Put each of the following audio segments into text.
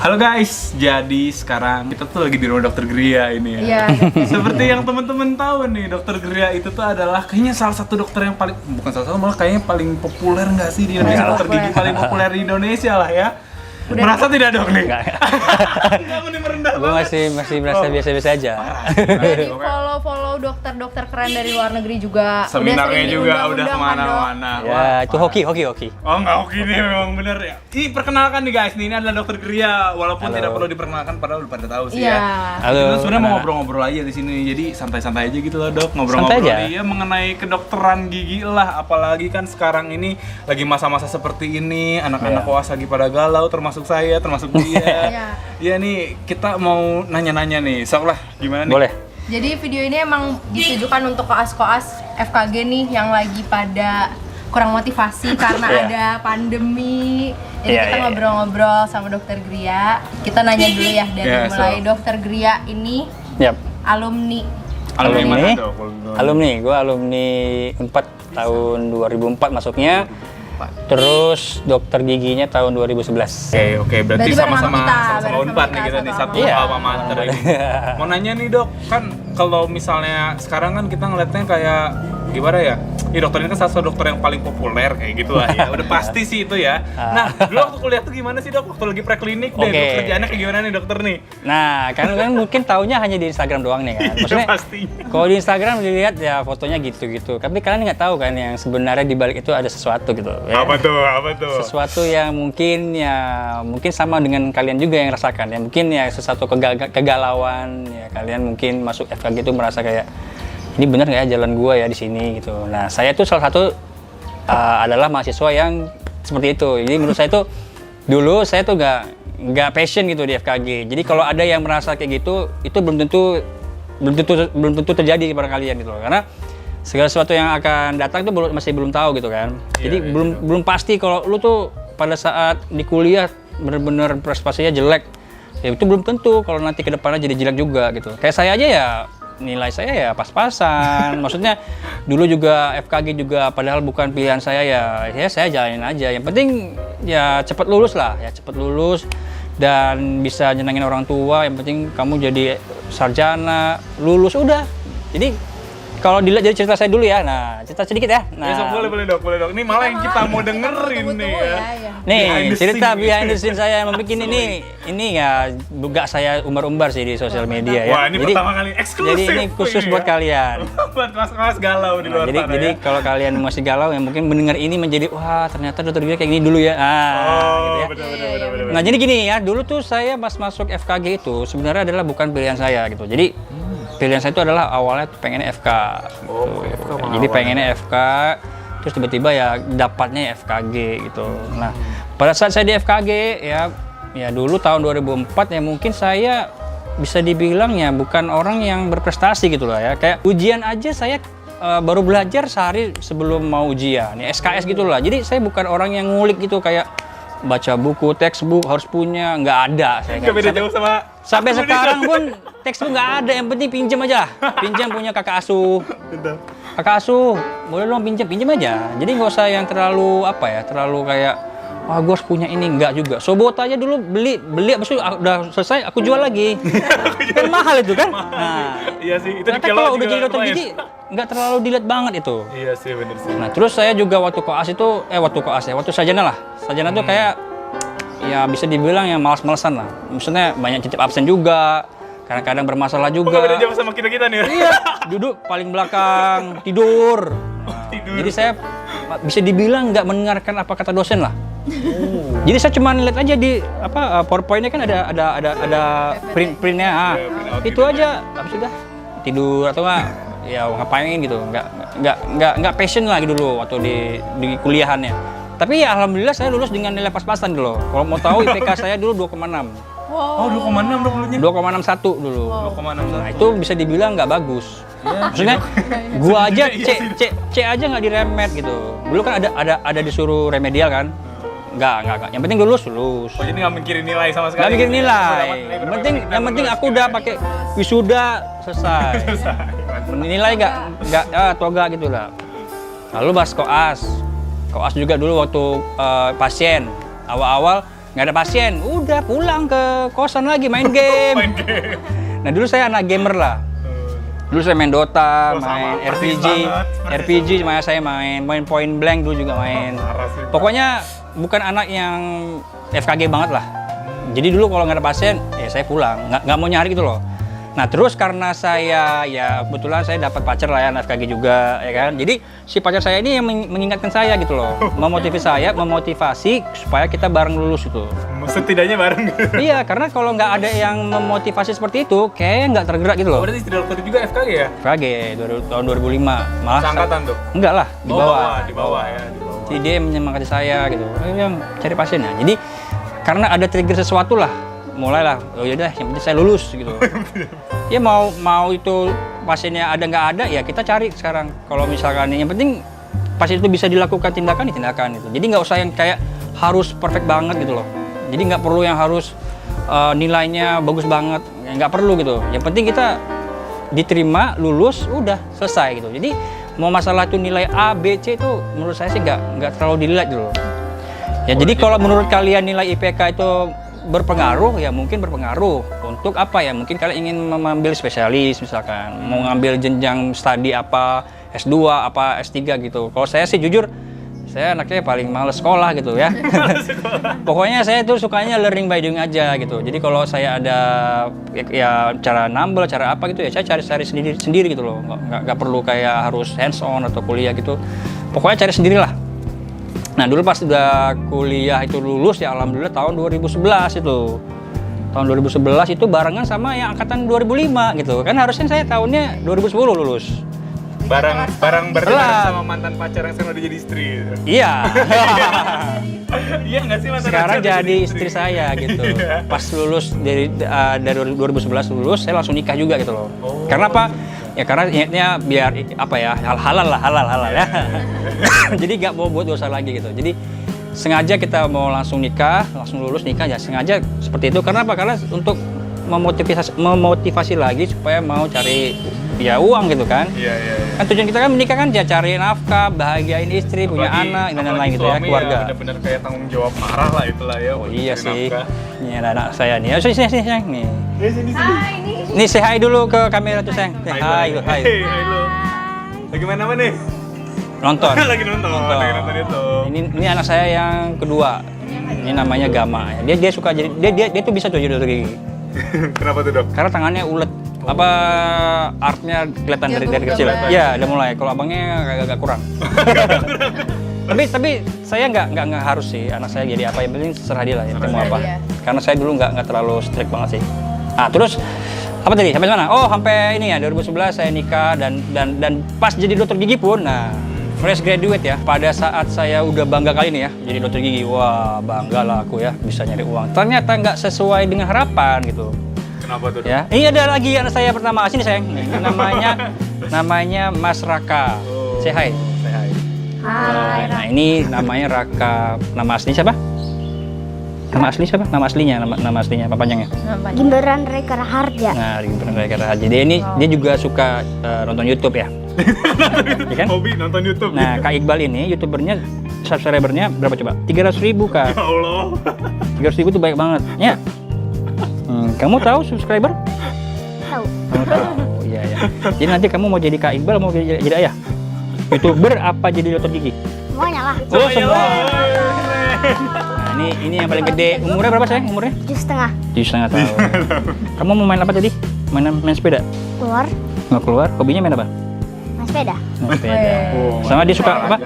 Halo guys, jadi sekarang kita tuh lagi di rumah Dokter Gria ini ya. Iya. Seperti yang teman-teman tahu nih, Dokter Gria itu tuh adalah kayaknya salah satu dokter yang paling, bukan salah satu, malah kayaknya paling populer nggak sih di Indonesia, dokter gigi paling populer di Indonesia lah ya. Merasa tidak dok nih? Enggak. Enggak, ini merendah Gue masih merasa biasa-biasa aja. Jadi follow dokter-dokter keren dari luar negeri juga. Seminarnya juga udah diundang-undang, kemana-mana. Ya, itu hoki. Oh nggak oke nih, memang bener ya. Ih, perkenalkan nih guys, nih ini adalah Dokter Gria. Walaupun Halo. tidak perlu diperkenalkan, padahal udah pada tahu sih Iya. ya. Halo. Kita sebenarnya mau ngobrol-ngobrol aja di sini. Jadi santai-santai aja gitu loh dok, ngobrol-ngobrol Santai aja. iya mengenai kedokteran gigi lah. Apalagi kan sekarang ini lagi masa-masa seperti ini, anak-anak Iya. koas lagi pada galau, termasuk saya, termasuk dia. Iya. Iya nih, kita mau nanya-nanya nih. Sok lah, gimana nih? Boleh. Jadi video ini emang ditujukan untuk koas-koas FKG nih yang lagi pada kurang motivasi karena Iya. ada pandemi. Jadi Iya, kita iya. ngobrol-ngobrol sama Dokter Gria. Kita nanya dulu ya dari Iya, mulai so. Dokter Gria ini Yap. alumni. Alumni Alumni. mana dok? Alumni, gue alumni Unpad tahun 2004 masuknya. Terus dokter giginya tahun 2011. Oke, berarti Berarti bareng sama sama-sama kita, sama-sama bareng sama Unpad kita, nih kita nih, satu satu Iya. alma mater ini. Mau nanya nih dok, kan kalau misalnya sekarang kan kita ngeliatnya kayak gimana ya? Ih, dokter ini kan salah satu dokter yang paling populer kayak gitu lah ya. Udah pasti sih itu ya. Nah, dulu waktu kuliah tuh gimana sih dok? Waktu lagi preklinik deh, Oke. dok, kerjaannya kayak gimana nih dokter nih? Nah, kan mungkin taunya hanya di Instagram doang nih kan. Iya pasti. Kalau di Instagram dilihat ya fotonya gitu-gitu. Tapi kalian nggak tahu kan yang sebenarnya di balik itu ada sesuatu gitu. Ya. Apa tuh? Apa tuh? Sesuatu yang mungkin sama dengan kalian juga yang rasakan ya, mungkin ya sesuatu kegalauan ya, kalian mungkin masuk FKG itu merasa kayak ini benar nggak ya jalan gua ya di sini gitu. Nah, saya tuh salah satu adalah mahasiswa yang seperti itu. Jadi menurut saya tuh dulu saya tuh nggak passion gitu di FKG. Jadi kalau ada yang merasa kayak gitu, itu belum tentu terjadi kepada kalian gitu loh. Karena segala sesuatu yang akan datang tuh masih belum tahu gitu kan. Jadi Iya, belum pasti kalau lu tuh pada saat di kuliah benar-benar prestasinya jelek. Ya itu belum tentu kalau nanti ke depannya jadi jelek juga gitu. Kayak saya aja ya nilai saya ya pas-pasan. Maksudnya dulu juga FKG juga padahal bukan pilihan saya ya saya jalanin aja. Yang penting ya cepat lulus lah, ya cepat lulus dan bisa nyenengin orang tua. Yang penting kamu jadi sarjana, lulus udah. Jadi kalau dilihat dari cerita saya dulu ya, nah cerita sedikit ya. Nah, Besok boleh dok. Ini malah yang kita mau dengerin nih ya. nih Behind the cerita scene. behind the scene saya yang bikin ini ya gak saya umbar-umbar sih di sosial media ya. Wah, ini pertama kali eksklusif. Jadi ini khusus ini buat ya. kalian. Buat kelas-kelas galau di luar sana Jadi ya. kalau kalian masih galau yang mungkin mendengar ini menjadi wah ternyata dokter Gria kayak gini dulu ya. Oh, Gitu ya. benar. Nah jadi gini ya, dulu tuh saya pas masuk FKG itu sebenarnya adalah bukan pilihan saya gitu. Jadi pilihan saya itu adalah awalnya pengennya FK. Gitu. Jadi pengennya FK, terus tiba-tiba ya dapatnya FKG gitu. Nah pada saat saya di FKG ya dulu tahun 2004 ya mungkin saya bisa dibilang ya bukan orang yang berprestasi gitu lah ya. Kayak ujian aja saya baru belajar sehari sebelum mau ujian, ya SKS gitu lah. Jadi saya bukan orang yang ngulik gitu kayak baca buku, textbook harus punya, nggak ada. Saya Nggak beda jauh sama sampai aku sekarang nih. pun textbook nggak ada. Yang penting pinjam aja, pinjam punya kakak asuh. Betul. Kakak asuh, boleh dong pinjam aja. Jadi nggak usah yang terlalu terlalu kayak wah gue harus punya ini, nggak juga. Sobot aja dulu beli abis itu udah selesai aku jual lagi. Kan mahal itu kan. Nah, Iya sih, itu ternyata di kalau udah jadi dokter gigi nggak terlalu dilihat banget itu. Iya sih, bener sih. Nah terus saya juga waktu koas itu, waktu sarjana lah. Sarjana tuh kayak ya bisa dibilang yang malas-malasan lah. Maksudnya banyak titip absen juga, kadang-kadang bermasalah Kok juga. beda jauh sama kita nih? Iya, duduk paling belakang, tidur. Nah, Tidur. Jadi saya bisa dibilang nggak mendengarkan apa kata dosen lah. Jadi saya cuma lihat aja di PowerPoint-nya kan ada printnya. print out Itu gitu aja, habis sudah tidur atau enggak ya ngapain gitu. Nggak passion lagi dulu waktu di kuliahannya. Tapi ya alhamdulillah saya lulus dengan nilai pas-pasan dulu. Kalau mau tahu IPK saya dulu 2,6. Oh, 2,6 dok dulunya. 2,61 dulu. 2,6. Nah, itu bisa dibilang nggak bagus. Maksudnya gua aja C aja nggak diremet gitu. Dulu kan ada disuruh remedial kan. Enggak. Yang penting lulus. Oh, jadi nggak mikirin nilai sama sekali. Nggak mikirin gitu ya? nilai. Bodo amat Yang penting aku udah pakai wisuda selesai. Nilai nggak toga gitu lah. Lalu bahas koas juga dulu waktu pasien awal-awal nggak ada pasien, udah pulang ke kosan lagi main game. Nah dulu saya anak gamer lah. Dulu saya main Dota, main RPG, saya main Point Blank dulu juga main. Pokoknya bukan anak yang FKG banget lah. Jadi dulu kalau nggak ada pasien, ya saya pulang, nggak mau nyari gitu loh. Nah terus karena saya, ya kebetulan saya dapat pacar lah ya, FKG juga, ya kan. Jadi si pacar saya ini yang mengingatkan saya gitu loh, memotivasi supaya kita bareng lulus itu. Setidaknya bareng. Iya, karena kalau nggak ada yang memotivasi seperti itu, kayaknya nggak tergerak gitu loh. Berarti istri dokter juga FKG ya? FKG tahun 2005, malah Seangkatan tuh? Enggak lah, di bawah. Di bawah ya, di bawah. Jadi dia menyemangati saya gitu, ayo yang cari pasien ya. Jadi karena ada trigger sesuatu lah, mulailah, oh yaudah yang penting saya lulus gitu. Ya mau itu pasiennya ada nggak ada ya kita cari sekarang. Kalau misalkan yang penting pasien itu bisa dilakukan tindakan gitu. Jadi nggak usah yang kayak harus perfect banget gitu loh. Jadi nggak perlu yang harus nilainya bagus banget, ya, nggak perlu gitu. Yang penting kita diterima, lulus, udah selesai gitu. Jadi mau masalah itu nilai A, B, C itu menurut saya sih nggak terlalu dilihat gitu loh. Ya jadi kalau menurut kalian nilai IPK itu berpengaruh, ya mungkin berpengaruh. Untuk apa ya? Mungkin kalian ingin mengambil spesialis misalkan, mau ngambil jenjang studi apa, S2 apa S3 gitu. Kalau saya sih jujur, saya anaknya paling males sekolah gitu ya. Pokoknya saya tuh sukanya learning by doing aja gitu. Jadi kalau saya ada ya cara nambel, cara apa gitu ya saya cari sendiri gitu loh. Nggak perlu kayak harus hands on atau kuliah gitu. Pokoknya cari sendirilah. Nah dulu pas udah kuliah itu lulus ya alhamdulillah tahun 2011 itu. Tahun 2011 itu barengan sama yang angkatan 2005 gitu. Kan harusnya saya tahunnya 2010 lulus. Bareng berarti sama mantan pacar yang sekarang udah jadi istri gitu. Iya. Iya nggak sih mantan Sekarang pacar jadi istri saya gitu. Pas lulus dari 2011 lulus saya langsung nikah juga gitu loh. Karena apa? Ya karena ingatnya biar apa ya halal ya. Jadi nggak mau buat dosa lagi gitu. Jadi sengaja kita mau langsung nikah, langsung lulus nikah ya sengaja seperti itu. Karena apa? Karena untuk memotivasi lagi supaya mau cari ya uang gitu kan. Iya. Kan tujuan kita kan menikah kan ya cari nafkah, bahagiain istri, punya anak dan lain-lain gitu ya, keluarga. Ya, bener-bener kayak tanggung jawab marah lah itulah ya. Oh iya sih. Nafkah. Ini ada anak saya nih. Sini sayang nih. Sini. Nih say hi dulu ke kamera tuh sayang. Hai. Hai lu. Lagi main apa nih? Nonton. Lagi nonton itu. Ini anak saya yang kedua. Ini namanya Gama. Dia suka jadi dia tuh bisa tuh jadi dokter gigi. Kenapa tuh dok? Karena tangannya ulet. Apa artnya kelihatan dari kecil. Ya, udah mulai. Kalau abangnya agak kurang. tapi saya nggak harus sih anak saya jadi apa, yang penting serah dia lah ya mau apa. Karena saya dulu nggak terlalu strict banget sih. Nah, terus apa tadi? Sampai mana? Oh, sampai ini ya 2011 saya nikah dan pas jadi dokter gigi pun nah fresh graduate ya. Pada saat saya udah bangga kali ini ya jadi dokter gigi. Wah, bangga lah aku ya bisa nyari uang. Ternyata nggak sesuai dengan harapan gitu. Kenapa tuh? Ya, ini ada lagi anak saya pertama sini sayang. Namanya Mas Raka. Say hi. Say hi. Hai. Nah ini namanya Raka. Nama asli siapa? Nama asli siapa? Nama aslinya, nama aslinya, apa panjangnya? Gimberan Reka Raharja. Nah, Gimberan Reka Raharja. Jadi dia juga suka nonton YouTube ya. Ya kan? Hobi nonton YouTube. Nah, Kak Iqbal ini YouTubernya subscribernya berapa coba? 300.000 Kak. Ya Allah. 300.000 tuh banyak banget. Ya. Kamu tahu subscriber? Tahu. Kamu tahu. Iya ya. Jadi nanti kamu mau jadi Kak Iqbal mau jadi ayah? YouTuber apa jadi dokter gigi? Semuanya lah. Oh, semua. Nah, ini yang paling gede. Umurnya berapa sayang? Umurnya? 7,5. 7,5 tahun. Kamu mau main apa tadi? Main sepeda? Keluar, Nggak keluar. Hobinya main apa? main sepeda. Main sepeda. Sama dia suka apa?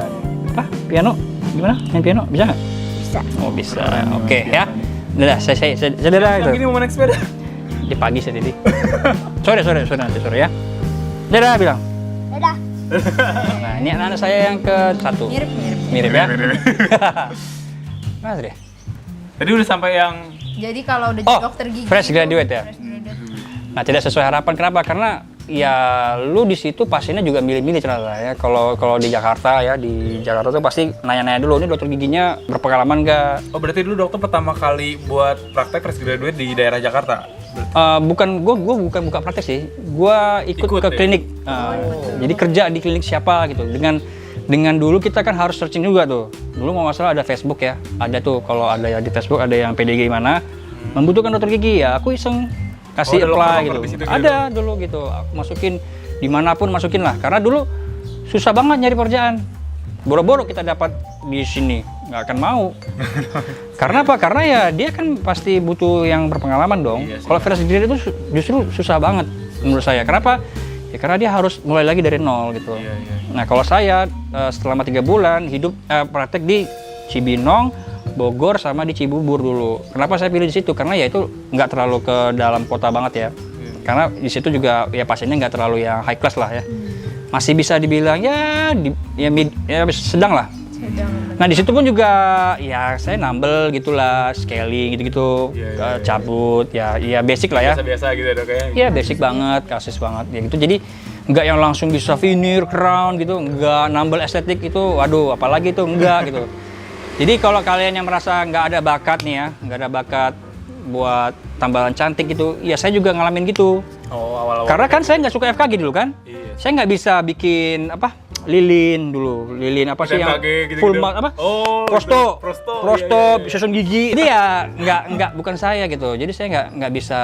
Apa? Piano? Gimana? Main piano? Bisa nggak? Bisa. Oh bisa. Oke ya. Udah, saya dah Yang ini itu. mau naik sepeda. Di pagi saya tadi. Sore nanti sore ya. Dadah bilang. Dadah. Nah ini anak saya yang ke satu. Mirip ya. Mas deh. Tadi udah sampai yang Jadi kalau udah Oh, jadi dokter gigi fresh itu- graduate ya? fresh graduate. Nah tidak sesuai harapan. Kenapa? Karena ya lu di situ pasiennya juga milih-milih ternyata ya. Kalau di Jakarta ya, di Jakarta tuh pasti nanya-nanya dulu, ini dokter giginya berpengalaman nggak? Oh berarti dulu dokter pertama kali buat praktek fresh graduate di daerah Jakarta? Bukan, gue bukan buka praktek sih. Gue ikut ke ya? klinik. Jadi kerja di klinik siapa gitu. dengan dulu kita kan harus searching juga tuh. Dulu kalau nggak salah ada Facebook ya, ada tuh kalau ada ya di Facebook ada yang PDG mana membutuhkan dokter gigi ya aku iseng kasih ada apply nomor-nomor di gitu. situ gitu. Ada dulu gitu, aku masukin dimanapun masukin lah. Karena dulu susah banget nyari pekerjaan. Boro-boro kita dapat di sini nggak akan mau. Karena apa? Karena ya dia kan pasti butuh yang berpengalaman dong. Iya sih. Kalau fresh graduate itu justru susah banget menurut saya. Kenapa? Ya karena dia harus mulai lagi dari nol gitu. Iya. Nah kalau saya selama 3 bulan hidup praktek di Cibinong, Bogor sama di Cibubur dulu. Kenapa saya pilih di situ? Karena ya itu nggak terlalu ke dalam kota banget ya. Karena di situ juga ya pasiennya nggak terlalu yang high class lah ya. Masih bisa dibilang ya sedang lah. Nah di situ pun juga ya saya nambel gitulah, scaling gitu-gitu, Iya. cabut ya basic lah ya. Biasa-biasa gitu ya dok ya. Iya basic banget, kasus banget ya gitu. Jadi nggak yang langsung bisa veneer, crown gitu, nggak nambel estetik itu, waduh apalagi itu enggak gitu. Jadi kalau kalian yang merasa nggak ada bakat nih ya, nggak ada bakat buat tambahan cantik gitu, ya saya juga ngalamin gitu. Oh awal-awal. Karena kan saya nggak suka FKG dulu kan, Iya. saya nggak bisa bikin apa lilin dulu, lilin apa sih yang FKG gitu-gitu. full mouth apa? Oh, prosto, prosto, iya. susun gigi. Ini ya nggak bukan saya gitu. Jadi saya nggak bisa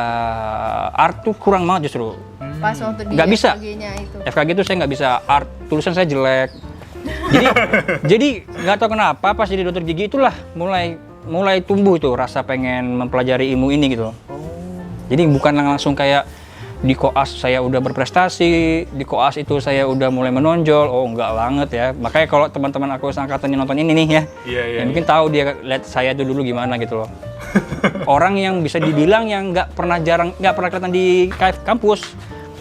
art tuh kurang banget justru. Pas waktu di Nggak bisa. FKG-nya itu. FKG tuh saya nggak bisa art, tulisan saya jelek. jadi nggak tahu kenapa pas jadi dokter gigi itulah mulai tumbuh itu rasa pengen mempelajari ilmu ini gitu. Jadi bukan langsung kayak di koas saya udah berprestasi, di koas itu saya udah mulai menonjol. Oh enggak banget ya. Makanya kalau teman-teman aku seangkatan yang nonton ini nih ya, Iya. ya mungkin tahu dia lihat saya tuh dulu gimana gitu loh. Orang yang bisa dibilang yang nggak pernah kelihatan di kampus,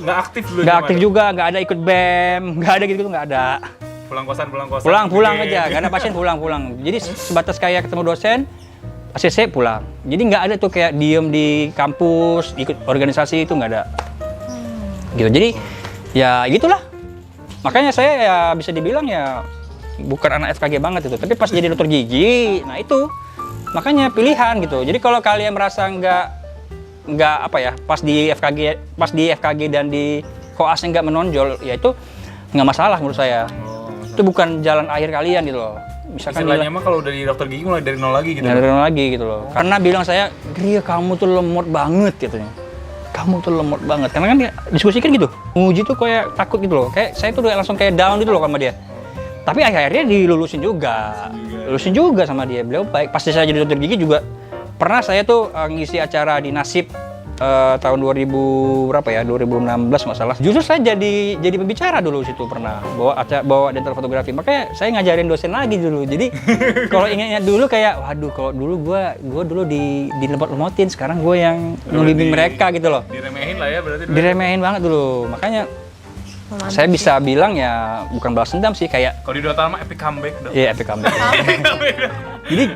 Nggak aktif dulu. nggak aktif juga, nggak ada ikut BEM, nggak ada gitu nggak ada. Pulang kosan. Pulang Oke. aja, gak ada pasien pulang. Jadi sebatas kayak ketemu dosen, ACC pulang. Jadi nggak ada tuh kayak diem di kampus, ikut organisasi itu nggak ada. Gitu. Jadi ya gitulah. Makanya saya ya bisa dibilang ya bukan anak FKG banget itu. Tapi pas jadi dokter gigi, nah itu makanya pilihan gitu. Jadi kalau kalian merasa nggak apa ya, pas di FKG dan di koasnya nggak menonjol, ya itu nggak masalah menurut saya. Itu bukan jalan akhir kalian gitu loh. Misalkan Istilahnya mah kalau udah di dokter gigi mulai dari nol lagi gitu. dari nol lagi gitu loh. Karena bilang saya, Gria kamu tuh lemot banget katanya. Kamu tuh lemot banget. Karena kan dia diskusikan gitu. Nguji tuh kayak takut gitu loh. Kayak saya tuh udah langsung kayak down gitu loh sama dia. Tapi akhirnya dilulusin juga. Lulusin juga sama dia. Beliau baik. Pasti saya jadi dokter gigi juga. Pernah saya tuh ngisi acara di Nasib tahun 2000 berapa ya? 2016 nggak salah. Justru saya jadi pembicara dulu situ pernah bawa dental fotografi. Makanya saya ngajarin dosen lagi dulu. Jadi kalau ingatnya dulu kayak waduh kalau dulu gua dulu dilemot-lemotin, sekarang gue yang membimbing mereka gitu loh. Diremehin lah ya berarti. Diremehin banget dulu. Makanya saya bisa bilang ya bukan balas dendam sih kayak Kalau di Dota mah epic comeback dong. iya epic comeback.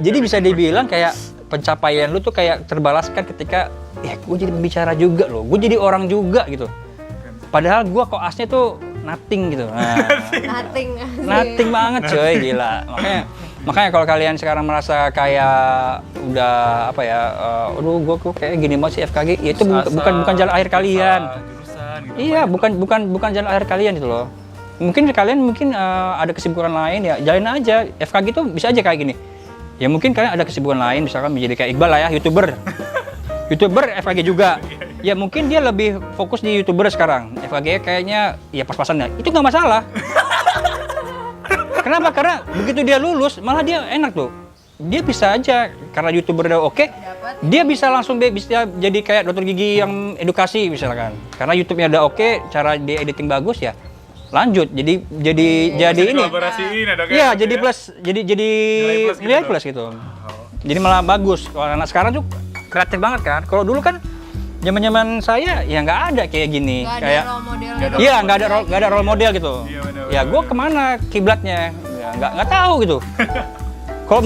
jadi bisa dibilang kayak pencapaian lu tuh kayak terbalaskan ketika ya gue jadi pembicara juga loh, gue jadi orang juga gitu. Padahal gue koasnya tuh nothing gitu. Nah, nothing banget coy, gila. Makanya kalau kalian sekarang merasa kayak udah apa ya, aduh gue kayak gini banget sih FKG, ya itu bukan jalan akhir kalian. Jurusan gitu. Iya, bukan jalan akhir kalian gitu loh. Mungkin kalian ada kesibukan lain ya, jalin aja. FKG itu bisa aja kayak gini. Ya mungkin kalian ada kesibukan lain, misalkan menjadi kayak Iqbal lah ya, YouTuber FKG juga. Ya mungkin dia lebih fokus di YouTuber sekarang. FKG kayaknya ya pas-pasan ya. Itu nggak masalah. Kenapa? Karena begitu dia lulus, malah dia enak tuh. Dia bisa aja karena YouTuber udah oke, dia bisa langsung bisa jadi kayak dokter gigi yang edukasi misalkan. Karena YouTube-nya udah oke, cara dia editing bagus ya. Lanjut jadi ini. Kolaborasiin ada kayak Iya, gitu jadi ya. plus jadi nilai plus gitu. Jadi malah bagus. Kalau anak sekarang tuh kreatif banget kan. Kalau dulu kan zaman saya ya nggak ada kayak gini. Nggak ada Kayak role model. iya nggak ada role model gitu. Iya, bener, Ya gue kemana kiblatnya? Ya, nggak tahu gitu. Kalau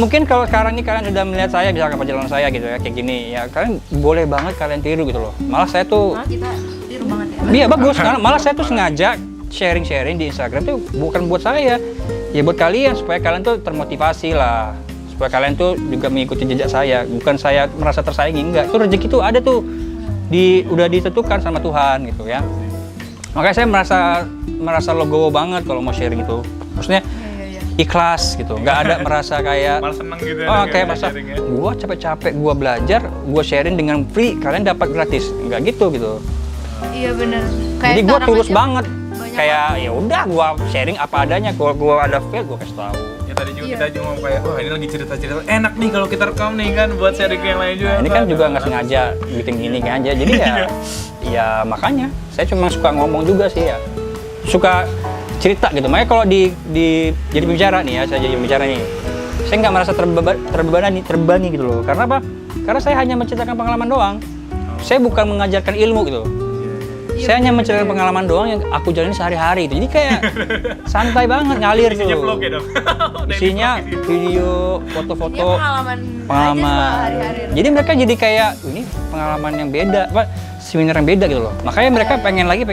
sekarang ini kalian sudah melihat saya bisa perjalanan saya gitu ya kayak gini ya kalian boleh banget kalian tiru gitu loh. Malah saya tuh Malah kita tiru banget ya. iya bagus karena malah saya tuh sengaja sharing di Instagram tuh bukan buat saya ya buat kalian supaya kalian tuh termotivasi lah, supaya kalian tuh juga mengikuti jejak saya, bukan saya merasa tersaingi, enggak. Itu rezeki tuh ada tuh udah ditentukan sama Tuhan gitu ya. Makanya saya merasa legowo banget kalau mau sharing itu. Maksudnya ikhlas gitu, nggak ada merasa kayak Malah seneng gitu ya, oh dok, kayak ya, masa sharing ya. gua capek-capek gua belajar, gua sharing dengan free, kalian dapat gratis, nggak gitu. Iya bener. Jadi gua sekarang tulus aja banget, banyak kayak ya udah gua sharing apa adanya, kalau gua ada fail gua kasih tahu. Ya tadi juga Iya. kita juga ngomong kayak, wah ini lagi cerita-cerita enak nih kalau kita rekam nih kan buat sharing ke yang lain juga. Nah, ini kan juga nggak sengaja bikin gini kan aja, jadi ya ya makanya saya cuma suka ngomong juga sih ya, suka cerita gitu. Makanya kalau di jadi pembicara nih ya, saya jadi pembicara nih, saya nggak merasa terbebani gitu loh. Karena apa? Karena saya hanya menceritakan pengalaman doang. Saya bukan mengajarkan ilmu gitu. Iya, Saya hanya bener, menceritakan bener. pengalaman doang yang aku jalani sehari-hari itu. Jadi kayak santai banget ngalir Isinya tuh. vlog ya dong. Isinya video, Dia foto-foto, pengalaman aja pengalaman. soal hari-hari. Jadi mereka jadi kayak ini pengalaman yang beda, apa seminar yang beda gitu loh. Makanya mereka pengen lagi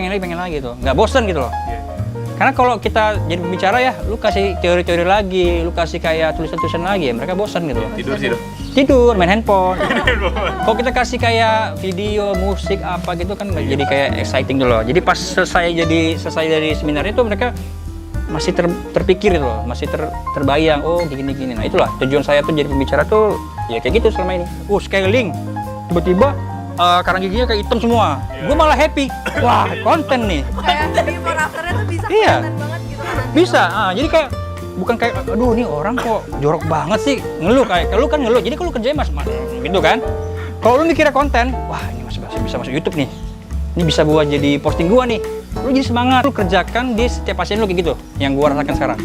gitu. Nggak bosan gitu loh. Karena kalau kita jadi pembicara ya, lu kasih teori-teori lagi, lu kasih kayak tulisan-tulisan lagi ya, mereka bosan gitu loh. Tidur sih dong. Tidur, main handphone. Kalau kita kasih kayak video, musik apa gitu kan jadi kayak exciting gitu loh. Jadi pas selesai dari seminar itu mereka masih terpikir gitu loh, masih terbayang, oh gini-gini. Nah itulah tujuan saya tuh jadi pembicara tuh ya kayak gitu selama ini. Scaling, tiba-tiba karang giginya kayak hitam semua. Gue malah happy. Wah, konten nih. Kayak before afternya tuh bisa Iya. kelihatan banget gitu kan. Bisa. Jadi kayak bukan kayak aduh nih orang kok jorok banget sih, ngeluh kayak lu kan ngeluh. Jadi kalau kerjanya mas gitu kan. Kalau lu mikirnya konten, wah ini masih bisa masuk YouTube nih. Ini bisa gua jadi posting gua nih. Lu jadi semangat. Lu kerjakan di setiap pasien lu kayak gitu. Yang gua rasakan sekarang.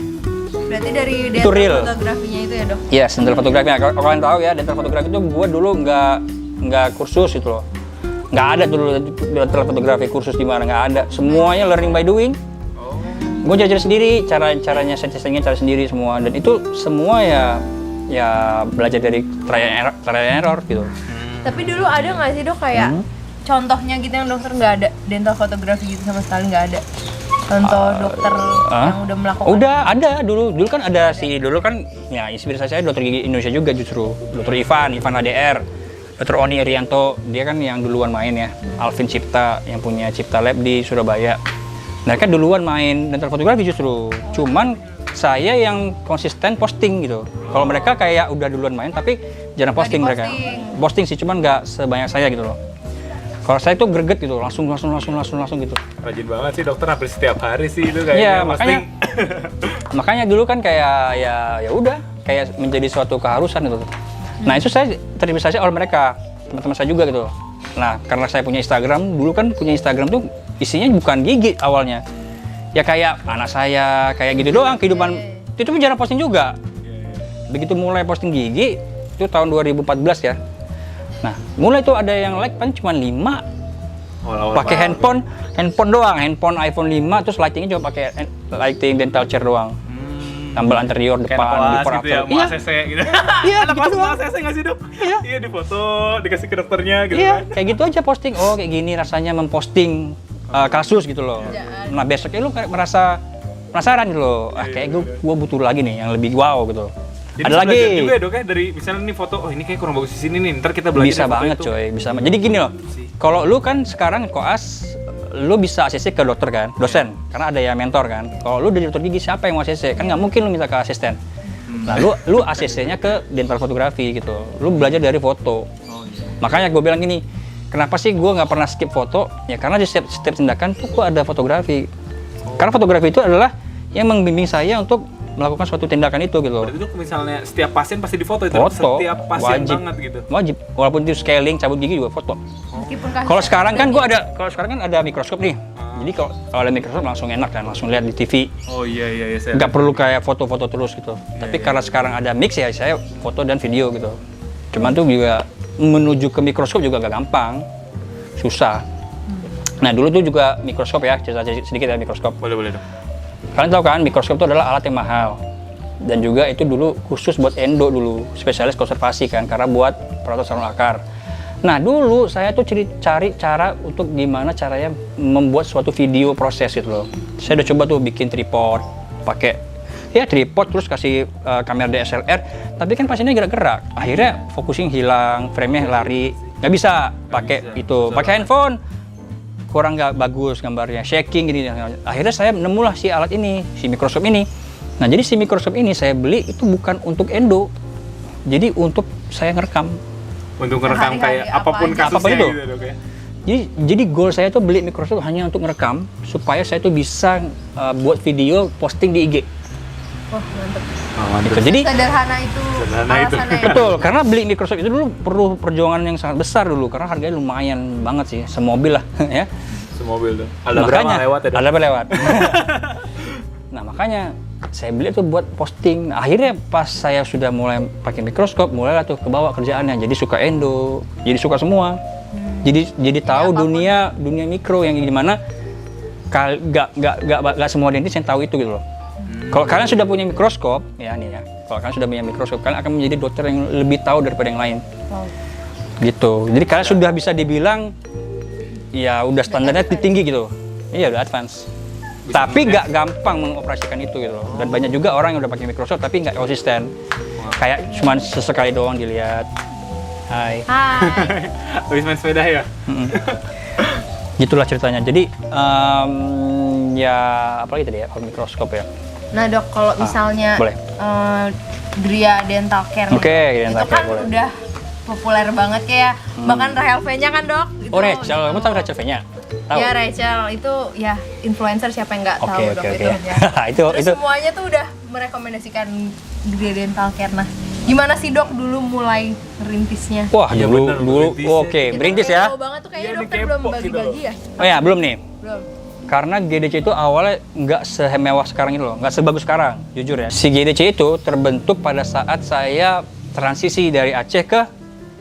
Berarti dari Itu real. fotografinya itu ya dok? Iya, dental fotografi. Nah, kalau kalian tahu ya, dental fotografi itu gua dulu nggak kursus gitu loh. Nggak ada dulu dental fotografi kursus di mana, nggak ada. Semuanya learning by doing. Gue jajar sendiri, caranya settingnya cara sendiri semua, dan itu semua ya belajar dari trial and error gitu. Tapi dulu ada nggak sih dok kayak contohnya gitu yang dokter nggak ada dental fotografi gitu sama sekali nggak ada? Contoh dokter yang udah melakukan? Udah ada dulu kan ada dulu kan ya inspirasi saya dokter gigi Indonesia juga justru, dokter Ivan ADR, dokter Oni Irianto, dia kan yang duluan main ya, Alvin Cipta yang punya Cipta Lab di Surabaya. Mereka duluan main dental fotografi justru, cuman saya yang konsisten posting gitu. Kalau mereka kayak udah duluan main tapi jarang posting mereka. Posting sih, cuman nggak sebanyak saya gitu loh. Kalau saya tuh greget gitu, langsung gitu. Rajin banget sih dokter, hampir setiap hari sih itu kayaknya. Iya, posting. makanya dulu kan kayak ya udah kayak menjadi suatu keharusan gitu. Nah itu saya terinspirasi oleh mereka, teman-teman saya juga gitu. Nah karena saya punya Instagram, dulu kan punya Instagram tuh isinya bukan gigi awalnya. Ya kayak anak saya, kayak gitu doang kehidupan. Itu pun jarang posting juga. Begitu mulai posting gigi, itu tahun 2014 ya. Nah mulai tuh ada yang like paling cuma 5. Pakai handphone doang, handphone iPhone 5, terus lightingnya cuma pakai lighting dental chair doang. Tambal anterior Kayak depan, anak before kelas gitu ya, after. mau ACC gitu. Iya, Anak gitu kelas mau doang. ACC nggak sih dok? Iya. Iya, difoto, dikasih ke dokternya gitu Iya, kan. kayak gitu aja posting. Oh, kayak gini rasanya memposting kasus gitu loh. Nah, besoknya lu kayak merasa penasaran gitu loh. Kayak gua butuh lagi nih yang lebih wow gitu. Jadi Ada bisa lagi. belajar juga ya dok ya, dari misalnya nih foto, oh ini kayak kurang bagus di sini nih, ntar kita belajar Bisa dari foto banget itu. coy, bisa. Jadi gini loh. Kalau lu kan sekarang koas, lu bisa ACC ke dokter kan, dosen, karena ada yang mentor kan. Kalau lu dari dokter gigi siapa yang mau ACC? Kan nggak mungkin lu minta ke asisten. Nah, lu ACC-nya ke dental fotografi gitu. Lu belajar dari foto. Makanya gue bilang gini, kenapa sih gue nggak pernah skip foto? Ya karena di setiap tindakan tuh gue ada fotografi. Karena fotografi itu adalah yang membimbing saya untuk melakukan suatu tindakan itu gitu. Berarti dok misalnya setiap pasien pasti difoto itu, Foto, setiap pasien wajib. banget gitu. Wajib, walaupun itu scaling, cabut gigi juga foto. Meskipun kasus Kalau sekarang kan ada mikroskop nih. Jadi kalau ada mikroskop langsung enak kan, langsung lihat di TV. Oh iya saya. Nggak perlu kayak foto-foto terus gitu. Tapi karena sekarang ada mix ya, saya foto dan video gitu. Cuman tuh juga menuju ke mikroskop juga gak gampang, susah. Nah dulu tuh juga mikroskop ya, cerita sedikit ya mikroskop. Boleh dok. Kalian tahu kan mikroskop itu adalah alat yang mahal. Dan juga itu dulu khusus buat endo dulu, spesialis konservasi kan, karena buat perawatan saluran akar. Nah dulu saya tuh cari cara untuk gimana caranya membuat suatu video proses gitu loh. Saya udah coba tuh bikin tripod, pakai ya tripod terus kasih kamera DSLR, tapi kan pasiennya gerak-gerak. Akhirnya focusing hilang, frame-nya lari, nggak bisa pakai itu, pakai handphone kurang nggak bagus gambarnya, shaking gini. Akhirnya saya nemulah si alat ini, si mikroskop ini. Nah, jadi si mikroskop ini saya beli itu bukan untuk endo. Jadi untuk saya ngerekam. Untuk ngerekam Sehari-hari kayak apa apapun aja. kasusnya Apapun itu. gitu Dok ya. Jadi goal saya tuh beli mikroskop hanya untuk ngerekam supaya saya tuh bisa buat video posting di IG. Wah, mantep. Gitu. Jadi Sederhana itu Sederhana itu. alasannya ya. betul, karena beli mikroskop itu dulu perlu perjuangan yang sangat besar dulu karena harganya lumayan banget sih, semobil lah ya. Semobil tuh. Ada berapa lewat ya Dok? Ada lewat. Nah, makanya saya beli itu buat posting. Nah, akhirnya pas saya sudah mulai pakai mikroskop, mulailah tuh kebawa kerjaannya. Jadi suka endo, jadi suka semua. Jadi tahu dunia mikro yang gimana. Gak semua dentis yang tahu itu gitu loh. Kalau kalian sudah punya mikroskop, ya nih ya. Kalau kalian sudah punya mikroskop, kalian akan menjadi dokter yang lebih tahu daripada yang lain. Wow. Gitu. Jadi kalian sudah bisa dibilang ya udah standarnya tinggi gitu. Iya, udah advance. Tapi nggak gampang mengoperasikan itu gitu loh. Dan banyak juga orang yang udah pakai mikroskop tapi nggak konsisten. Kayak cuma sesekali doang dilihat. Hai. Hai. Habis main sepeda ya? Gitulah ceritanya. Jadi ya apalagi tadi ya kalau mikroskop ya. Nah Dok, kalau misalnya boleh. Gria Dental Care nih, Oke, Dok, Dental itu kan Care, boleh. udah populer banget kayak bahkan Rahel V-nya kan Dok. Itu, Oh Rachel, kamu tahu Rachel V-nya? Tahu? Ya Rachel itu ya influencer, siapa yang nggak tahu Oke, Dok oke. itu. Ya. Terus itu semuanya tuh udah merekomendasikan Gria Dental Care. Nah, gimana sih Dok dulu mulai rintisnya? wah Iya, dulu bener, dulu berintis ya. oke, Kita berintis kepo ya. banget tuh kayaknya Iya, dokter kepo belum gitu bagi-bagi ya? Oh ya, belum nih. Belum. Karena GDC itu awalnya nggak semewah sekarang itu loh, nggak sebagus sekarang, jujur ya. Si GDC itu terbentuk pada saat saya transisi dari Aceh ke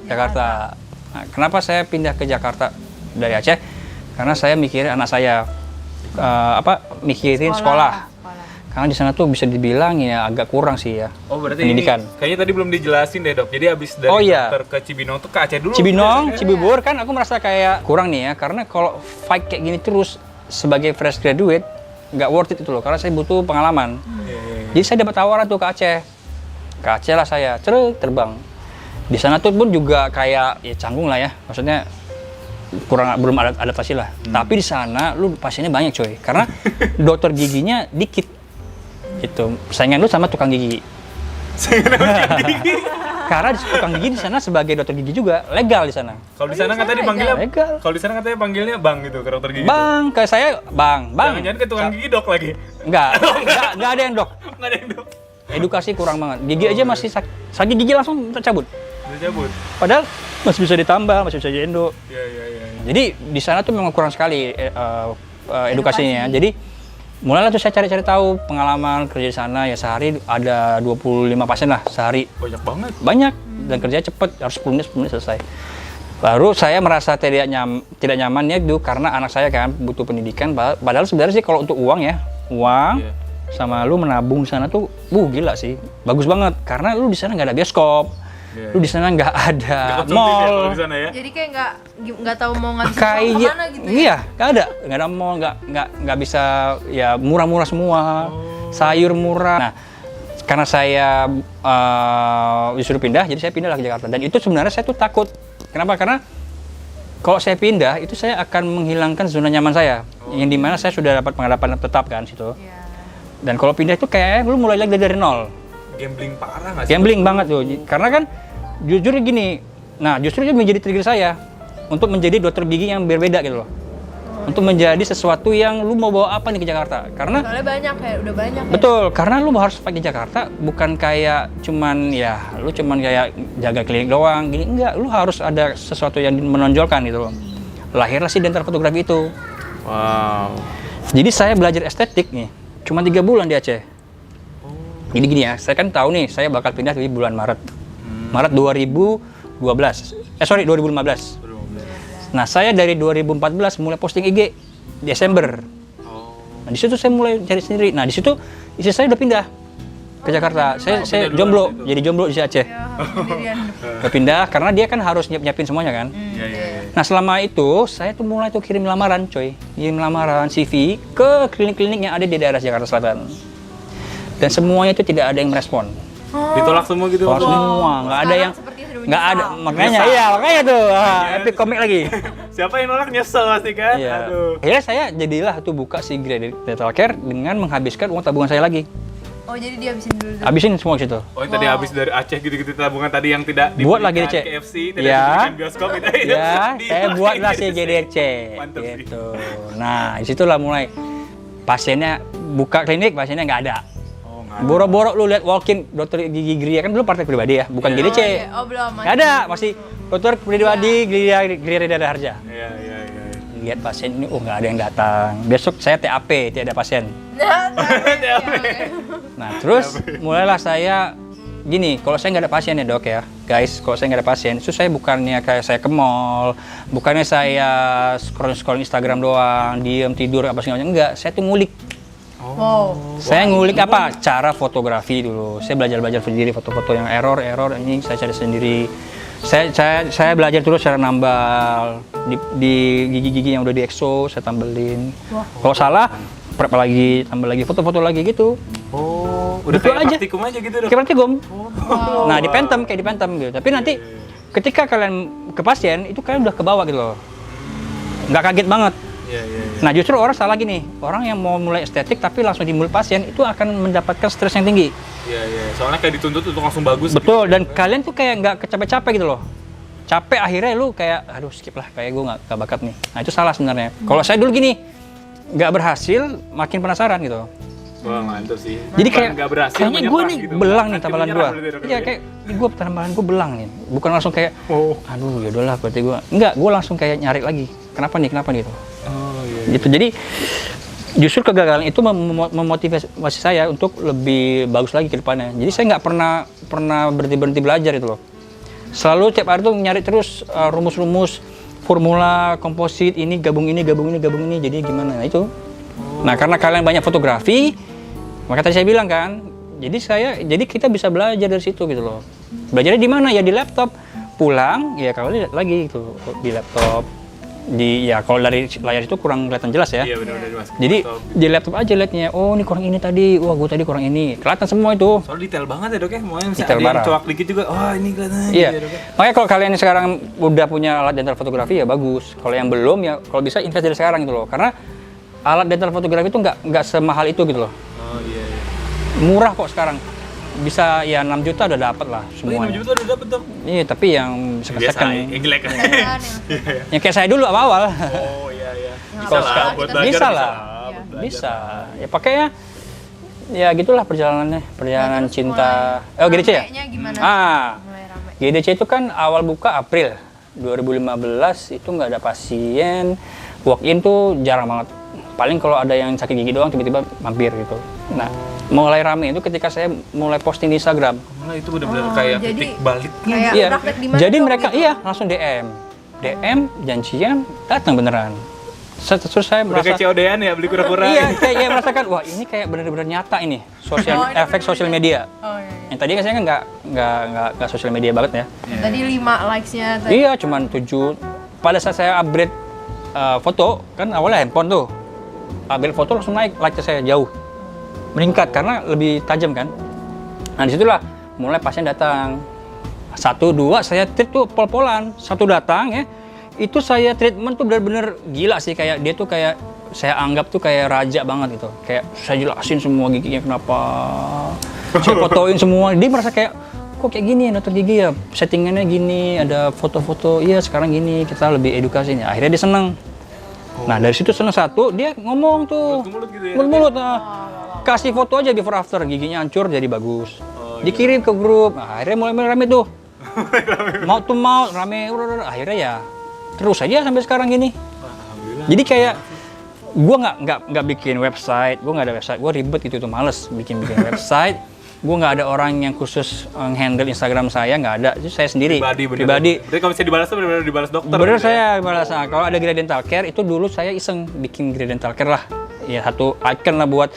Jakarta. Nah, kenapa saya pindah ke Jakarta dari Aceh? Karena saya mikirin anak saya, mikirin sekolah. Karena di sana tuh bisa dibilang ya agak kurang sih ya. Oh berarti pendidikan. ini kayaknya tadi belum dijelasin deh Dok. Jadi habis dari Oh, iya. dokter ke Cibinong tuh ke Aceh dulu. Cibinong, Iya. Cibubur kan aku merasa kayak kurang nih ya. Karena kalau fight kayak gini terus sebagai fresh graduate nggak worth it itu loh. Karena saya butuh pengalaman. Jadi saya dapat tawaran tuh ke Aceh. Ke Aceh lah saya, terbang. Di sana tuh pun juga kayak ya canggung lah ya. Maksudnya belum ada adaptasi lah. Tapi di sana lu pasiennya banyak coy. Karena dokter giginya dikit. Gitu. Saingan lu sama tukang gigi. Karena tukang gigi di sana sebagai dokter gigi juga legal di sana. Kalau di sana katanya dipanggilnya Legal. Kalau di sana katanya panggilnya Bang gitu ke dokter gigi. Bang, kayak saya bang. Jangan-jangan ke tukang gigi Dok lagi. Enggak ada yang dok. Nggak ada yang Dok. Edukasi kurang banget. Gigi aja masih sakit gigi langsung cabut. Udah cabut. Padahal masih bisa ditambah, masih bisa di endo. Iya. Jadi di sana tuh memang kurang sekali edukasinya. Jadi mulailah tuh saya cari-cari tahu pengalaman kerja di sana ya, sehari ada 25 pasien lah sehari. Banyak banget. Banyak dan kerja cepet, harus 10 menit selesai. Baru saya merasa tidak nyaman ya itu karena anak saya kan butuh pendidikan. Padahal sebenarnya sih kalau untuk uang ya, Iya. sama lu menabung di sana tuh, gila sih, bagus banget. Karena lu di sana nggak ada bioskop, Iya. lu di sana nggak ada Nggak konsumtif ya kalau mall. di sana ya. Jadi kayak nggak tahu mau ngabisin uang Kayak kemana gitu ya? iya, nggak ada mall, nggak bisa ya, murah-murah semua, sayur murah. Nah, karena saya disuruh pindah, jadi saya pindah ke Jakarta. Dan itu sebenarnya saya tuh takut. Kenapa? Karena kalau saya pindah itu saya akan menghilangkan zona nyaman saya, yang dimana saya sudah dapat penghadapan tetap kan situ. Iya. Dan kalau pindah itu kayak lu mulai lagi dari nol. Gambling parah nggak sih? Gambling banget tuh, karena kan jujur gini. Nah, justru itu menjadi trigger saya untuk menjadi dokter gigi yang berbeda gitu loh. Untuk menjadi sesuatu yang lu mau bawa apa nih ke Jakarta. Karena Soalnya banyak kayak udah banyak. Ya? betul, karena lu harus pakai Jakarta bukan kayak cuman kayak jaga klinik doang gini, enggak, lu harus ada sesuatu yang menonjolkan gitu loh. Lahirlah si dental fotografi itu. Wow. Jadi saya belajar estetik nih, cuma 3 bulan di Aceh. Jadi gini ya, saya kan tahu nih, saya bakal pindah di bulan Maret. Maret 2015. Nah, saya dari 2014 mulai posting IG Desember. Nah, di situ saya mulai cari sendiri. Nah, di situ istri saya udah pindah ke Jakarta. Saya pindah duluan jomblo, situ. jadi jomblo di Aceh. Ya, sendirian. Udah pindah karena dia kan harus nyiapin semuanya kan. Iya. Nah, selama itu saya tuh mulai tuh kirim lamaran, coy. Kirim lamaran CV ke klinik-klinik yang ada di daerah Jakarta Selatan. Dan semuanya itu tidak ada yang merespon. Ditolak semua gitu. Tolak semua, nggak ada Sekarang yang seperti sudah nggak ada. menyesal. Makanya Menyesal. tuh, epic komik lagi. Siapa yang nolak nyesel pasti kan? Iya. Aduh. Akhirnya saya jadilah tuh buka si Gria Dental Care dengan menghabiskan uang tabungan saya lagi. Oh jadi dia habisin dulu. Habisin semua ke situ. Oh yang tadi habis dari Aceh gitu-gitu tabungan tadi yang tidak Buat lagi diberikan DC. KFC, tidak Ya. diberikan bioskop itu. Ya, saya buat nasi GDC. Mantep sih. Gitu. Nah, disitulah mulai pasiennya buka klinik, pasiennya nggak ada. Oh, nggak ada. Boro-boro lu lihat walk-in dokter gigi Gria kan dulu praktek pribadi ya, bukan GDC. Oh belum. Nggak ada, masih dokter pribadi Gria Reda Harja. Iya. Lihat pasien ini, oh nggak ada yang datang. Besok saya TAP, tidak ada pasien. Nah, terus mulailah saya gini, kalau saya nggak ada pasien ya dok ya, guys, kalau saya nggak ada pasien, itu saya bukannya kayak saya ke mall, bukannya saya scroll Instagram doang, diem tidur apa segala macam, enggak, saya tuh ngulik. Wow. Saya ngulik apa? Cara fotografi dulu. Saya belajar sendiri foto-foto yang error ini saya cari sendiri. Saya belajar terus cara nambal di gigi-gigi yang udah di exo, saya tambelin. Kalau salah, prep lagi, tambah lagi, foto-foto lagi gitu. Oh, udah Gitu kayak aja. praktikum aja gitu dok. Kayak praktikum. Nah, di Phantom, kayak di Phantom gitu. Tapi nanti ketika kalian ke pasien, itu kalian udah ke bawah gitu loh. Nggak kaget banget. Iya. Nah, justru orang salah gini. Orang yang mau mulai estetik tapi langsung di mulut pasien, itu akan mendapatkan stres yang tinggi. Iya. Soalnya kayak dituntut untuk langsung bagus. Betul, gitu. dan kalian tuh kayak nggak capek-capek gitu loh. Capek akhirnya lu kayak, aduh skip lah, kayak gue nggak bakat nih. Nah itu salah sebenarnya. Kalau saya dulu gini, nggak berhasil, makin penasaran gitu. Wah mantap sih. Jadi kayak, nggak berhasil kayaknya gue menyerah nih gitu. belang nih Akhirnya tambalan menyerah gue. berarti, dok, Iya ya? kayak, gue tambalan gue belang nih. Bukan langsung kayak, Oh. aduh yaudahlah berarti gue. Enggak, gue langsung kayak nyari lagi. Kenapa nih gitu. Oh iya. Gitu, jadi justru kegagalan itu memotivasi saya untuk lebih bagus lagi ke depannya. Jadi saya nggak pernah berhenti belajar itu loh. Selalu tiap hari tuh nyari terus rumus-rumus, formula komposit, ini gabung ini, jadi gimana, nah itu. Nah karena kalian banyak fotografi, maka tadi saya bilang kan, jadi kita bisa belajar dari situ gitu loh. Belajarnya di mana? Ya di laptop. Pulang, ya kalau lihat lagi gitu, di laptop. Ya kalau dari layar itu kurang kelihatan jelas ya. Iya benar Mas. Jadi di laptop aja liatnya, oh ini kurang ini tadi, wah gue tadi kurang ini, kelihatan semua itu. Soal detail banget ya dok ya, mau yang Detail ada yang parah. coak dikit juga, oh ini kelihatan Iya, gitu ya, dok ya. makanya kalau kalian sekarang udah punya alat dental fotografi ya bagus. Kalau yang belum ya kalau bisa invest dari sekarang gitu loh, karena alat dental fotografi itu nggak semahal itu gitu loh. Oh iya. Murah kok sekarang, bisa ya 6 juta udah dapat lah Oh, ini semuanya. 6 juta udah dapet dok. Iya, tapi yang Biasa, second, yang jelek. yang kayak saya dulu awal-awal. Oh iya. Bisa Kalau lah, sekarang buat kita belajar bisa lah. buat belajar. Bisa, ya pakainya. Ya gitulah perjalanannya, perjalanan Terus cinta. mulai Oh GDC ya? ramenya gimana? Mulai rame. GDC itu kan awal buka April 2015, itu nggak ada pasien, walk in tuh jarang banget. Paling kalau ada yang sakit gigi doang tiba-tiba mampir gitu. Nah, mulai rame itu ketika saya mulai posting di Instagram. Malah itu benar-benar kayak jadi titik balik. Kayak Iya. praktek di mana Jadi dok, mereka gitu? langsung DM, janjian, datang beneran. Terus saya Udah merasa kayak COD-an ya, beli kura-kura. iya, kayak merasakan wah ini kayak benar-benar nyata ini efek sosial media. Oh iya. Yang tadi kan saya nggak sosial media banget ya. Tadi 5 likes-nya tadi. Iya, cuman 7. Pada saat saya upgrade foto, kan awalnya handphone tuh. Upgrade foto langsung naik, like saya jauh. Meningkat karena lebih tajam kan. Nah, disitulah mulai pasien datang. 1, 2 saya treat tuh pol-polan. 1 datang ya. Itu saya treatment tuh benar-benar gila sih, kayak dia tuh kayak saya anggap tuh kayak raja banget gitu. Kayak saya jelasin semua giginya kenapa. Saya fotoin semua. Dia merasa kayak kok kayak gini ya dokter gigi ya, settingannya gini, ada foto-foto, iya sekarang gini, kita lebih edukasi nih. Akhirnya dia seneng. Nah dari situ seneng 1, dia ngomong tuh Mulut-mulut gitu ya? mulut-mulut, kasih foto aja before after, giginya hancur jadi bagus. Dikirim ke grup, nah, akhirnya mulai rame tuh. Mau tuh mau rame, akhirnya ya terus aja sampai sekarang gini. Jadi kayak gue nggak bikin website, gue nggak ada website, gue ribet gitu tuh, males bikin website. Gue nggak ada orang yang khusus handle Instagram saya, nggak ada, itu saya sendiri. Pribadi. Berarti kalau bisa dibalas tuh benar-benar dibalas dokter. Bener gitu ya? saya balas. Nah, kalau ada Gria Dental Care itu dulu saya iseng bikin Gria Dental Care lah. Ya satu icon lah buat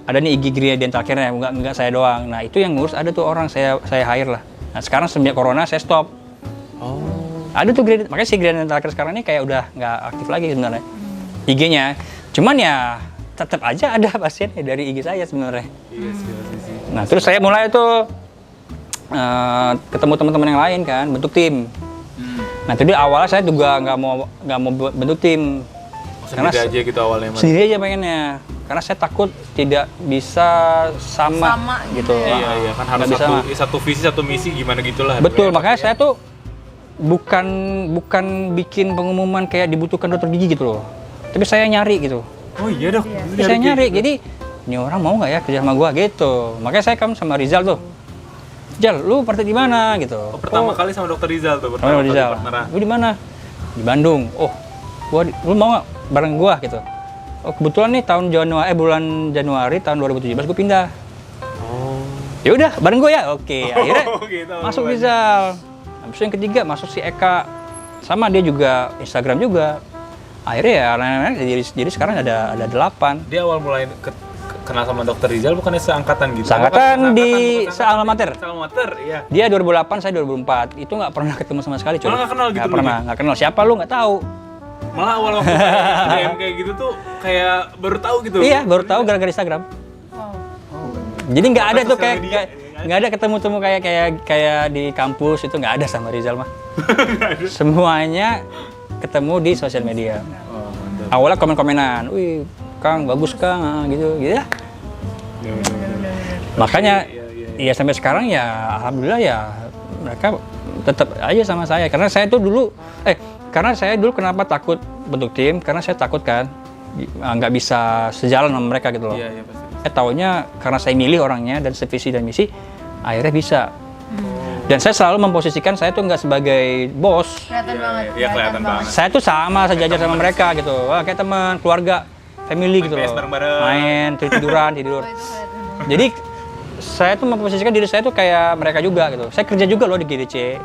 ada nih IG Gria Dental Care-nya, nggak saya doang. Nah itu yang ngurus ada tuh orang saya hire lah. Nah sekarang semenjak corona saya stop. Oh. Ada tuh makanya si Gria Dental Care sekarang ini kayak udah nggak aktif lagi sebenarnya IG-nya. Cuman ya tetap aja ada pasiennya dari IG saya sebenarnya. Iya sih. Nah terus saya mulai tuh ketemu teman-teman yang lain kan, bentuk tim. Nah itu awalnya saya juga nggak mau bentuk tim. Sendiri aja gitu awalnya. Mas. Sendiri aja pengennya. Karena saya takut tidak bisa sama gitu. Iya, kan harus satu visi, satu misi gimana gitulah. Betul, makanya saya tuh bukan bikin pengumuman kayak dibutuhkan dokter gigi gitu loh. Tapi saya nyari gitu. Oh iya dok. Saya nyari, jadi ini orang mau nggak ya kerja sama gua gitu. Makanya saya sama Rizal tuh. Jal, lu praktek di mana gitu? Oh, pertama kali sama dokter Rizal tuh. Sama Rizal. Lu di mana? Di Bandung. Oh, lu mau nggak bareng gua gitu? Oh, kebetulan nih bulan Januari tahun 2017 gua pindah. Oh. Ya udah, bareng gua ya. Oke, akhirnya Gitu, masuk Rizal. Habis itu yang ketiga masuk si Eka. Sama dia juga Instagram juga. Akhirnya ya jadi sekarang ada 8. Dia awal mulai kenal sama dokter Rizal bukannya seangkatan gitu? Seangkatan di sealma mater. Sealma mater, iya. Dia 2008, saya 2004. Itu nggak pernah ketemu sama sekali, coy. Malah nggak kenal gitu Nggak dulu pernah, nggak kenal. Siapa lu nggak tahu. Malah awal waktu DM kayak gitu tuh kayak baru tahu gitu. Iya, baru tahu gara-gara Instagram. Jadi nggak ada tuh kayak nggak ada ketemu-temu kayak di kampus itu nggak ada sama Rizal mah. Semuanya ketemu di sosial media. Oh, mantap. Awalnya komen-komenan, wih Kang bagus Kang gitu ya. Makanya ya sampai sekarang ya alhamdulillah ya mereka tetap aja sama saya karena saya dulu kenapa takut bentuk tim karena saya takut kan nggak bisa sejalan sama mereka gitu loh. Iya, pasti. Taunya karena saya milih orangnya dan sevisi dan misi akhirnya bisa. Dan saya selalu memposisikan saya tuh nggak sebagai bos. Kelihatan banget. Iya, kelihatan banget. Saya tuh sama sejajar sama mereka gitu. Wah, kayak teman, keluarga, family gitu loh. bareng-bareng. Main, tidur. Oh, itu kelihatan. Jadi saya tuh memposisikan diri saya tuh kayak mereka juga gitu. Saya kerja juga loh di GDC. Iya.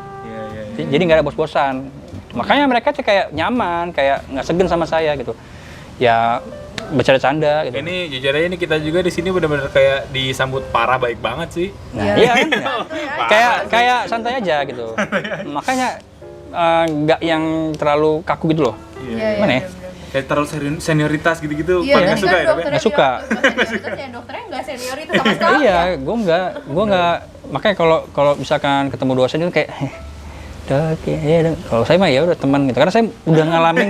Jadi nggak ada bos-bosan. Makanya mereka tuh kayak nyaman, kayak nggak segan sama saya gitu. Ya bercanda-canda gitu. Ini jujur aja nih kita juga di sini benar-benar kayak disambut parah baik banget sih. Nah, iya kan? kayak santai aja gitu. Makanya nggak yang terlalu kaku gitu loh. Iya, Gimana ya? Kayak terlalu senioritas gitu-gitu. Iya, Paling nggak suka ya, Dok, ya? Nggak suka. Dokternya nggak senior itu sama sekali. Iya, gue nggak. Makanya kalau misalkan ketemu dosen itu kayak, Dok, ya, kalau saya mah ya udah teman gitu. Karena saya udah ngalamin,